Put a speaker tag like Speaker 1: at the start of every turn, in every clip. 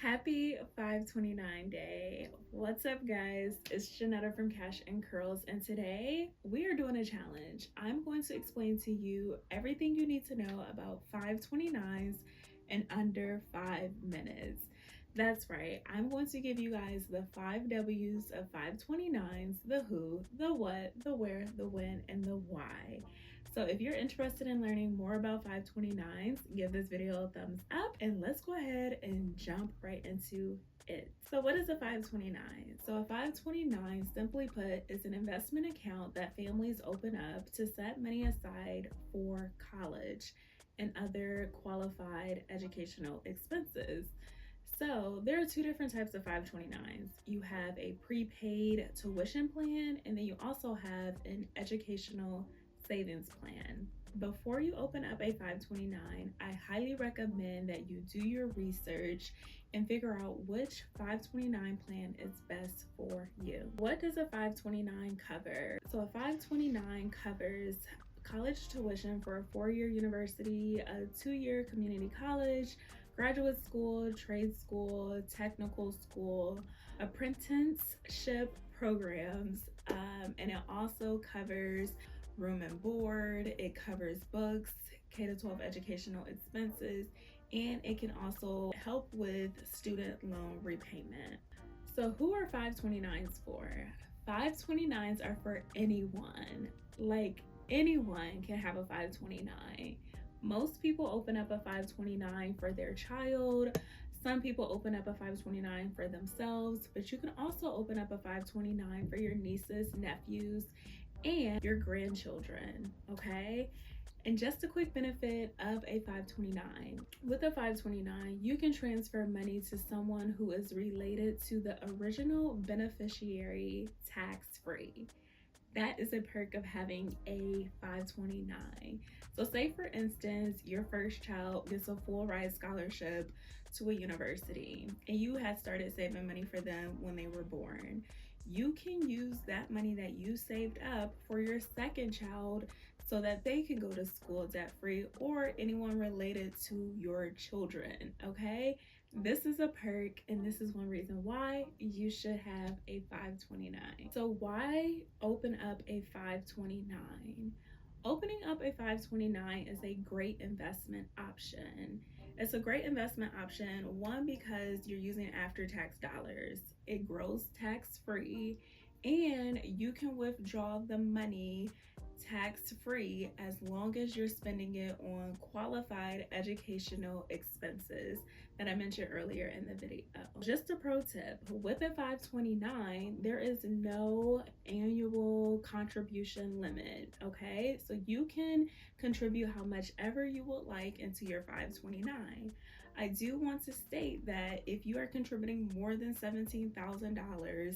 Speaker 1: Happy 529 day. What's up, guys? It's Jeanetta from Cash and Curls, and today we are doing a challenge. I'm going to explain to you everything you need to know about 529s in under 5 minutes. That's right, I'm going to give you guys the 5 W's of 529s: the who, the what, the where, the when, and the why. So if you're interested in learning more about 529s, give this video a thumbs up and let's go ahead and jump right into it. So what is a 529? So a 529, simply put, is an investment account that families open up to set money aside for college and other qualified educational expenses. So there are two different types of 529s. You have a prepaid tuition plan, and then you also have an educational savings plan. Before you open up a 529, I highly recommend that you do your research and figure out which 529 plan is best for you. What does a 529 cover? So a 529 covers college tuition for a 4-year university, a 2-year community college, graduate school, trade school, technical school, apprenticeship programs, and it also covers room and board, it covers books, K-12 educational expenses, and it can also help with student loan repayment. So who are 529s for? 529s are for anyone. Like, anyone can have a 529. Most people open up a 529 for their child. Some people open up a 529 for themselves, but you can also open up a 529 for your nieces, nephews, and your grandchildren, okay? And just a quick benefit of a 529. With a 529, you can transfer money to someone who is related to the original beneficiary tax-free. That is a perk of having a 529. So say, for instance, your first child gets a full ride scholarship to a university and you had started saving money for them when they were born. You can use that money that you saved up for your second child so that they can go to school debt-free, or anyone related to your children, okay? This is a perk, and this is one reason why you should have a 529. So why open up a 529? Opening up a 529 is a great investment option. It's a great investment option, one, because you're using after-tax dollars. It grows tax-free, and you can withdraw the money tax-free as long as you're spending it on qualified educational expenses that I mentioned earlier in the video. Just a pro tip, with a 529, there is no annual contribution limit, okay? So you can contribute how much ever you would like into your 529. I do want to state that if you are contributing more than $17,000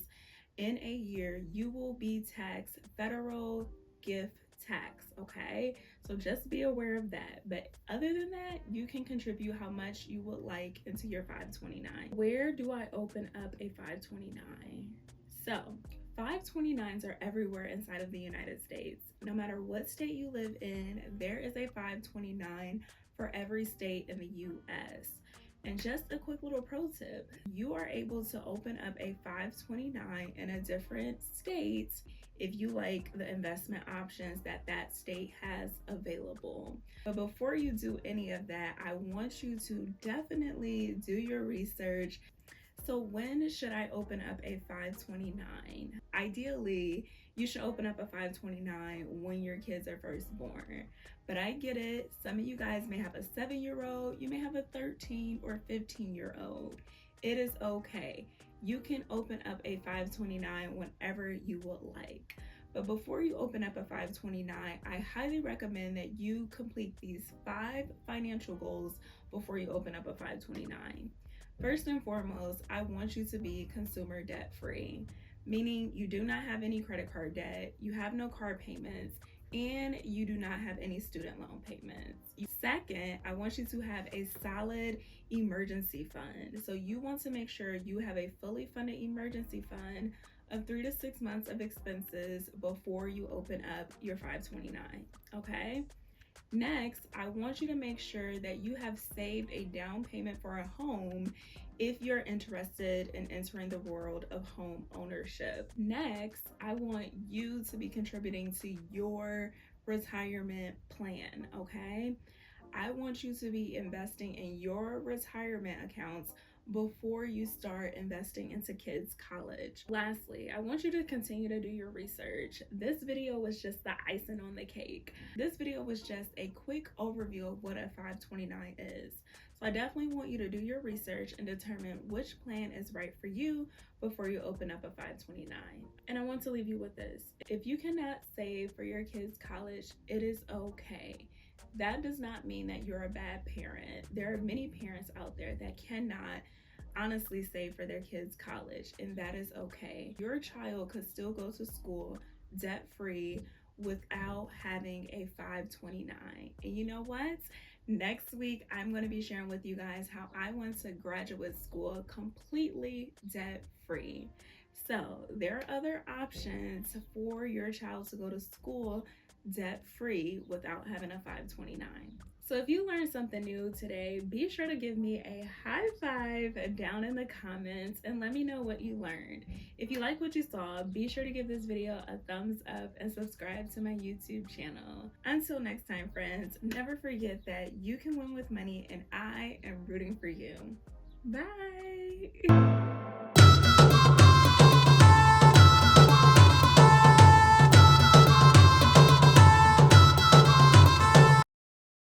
Speaker 1: in a year, you will be taxed federal gift tax, okay? So just be aware of that. But other than that, you can contribute how much you would like into your 529. Where do I open up a 529? So 529s are everywhere inside of the United States. No matter what state you live in, there is a 529 for every state in the US. And just a quick little pro tip, you are able to open up a 529 in a different state if you like the investment options that that state has available. But before you do any of that, I want you to definitely do your research. So when should I open up a 529? Ideally, you should open up a 529 when your kids are first born. But I get it, some of you guys may have a 7-year-old, you may have a 13 or 15-year-old. It is okay. You can open up a 529 whenever you would like. But before you open up a 529, I highly recommend that you complete these 5 financial goals before you open up a 529. First and foremost, I want you to be consumer debt free, meaning you do not have any credit card debt, you have no car payments, and you do not have any student loan payments. Second, I want you to have a solid emergency fund. So you want to make sure you have a fully funded emergency fund of 3 to 6 months of expenses before you open up your 529, okay? Next, I want you to make sure that you have saved a down payment for a home if you're interested in entering the world of home ownership. Next, I want you to be contributing to your retirement plan, okay? I want you to be investing in your retirement accounts before you start investing into kids' college. Lastly, I want you to continue to do your research. This video was just the icing on the cake. This video was just a quick overview of what a 529 is. So I definitely want you to do your research and determine which plan is right for you before you open up a 529. And I want to leave you with this. If you cannot save for your kids' college, it is okay. That does not mean that you're a bad parent. There are many parents out there that cannot honestly save for their kids' college, and that is okay. Your child could still go to school debt free without having a 529. And you know what? Next week, I'm going to be sharing with you guys how I went to graduate school completely debt free. So, there are other options for your child to go to school debt free without having a 529. So if you learned something new today, be sure to give me a high five down in the comments and let me know what you learned. If you like what you saw, be sure to give this video a thumbs up and subscribe to my YouTube channel. Until next time, friends, never forget that you can win with money and I am rooting for you. Bye.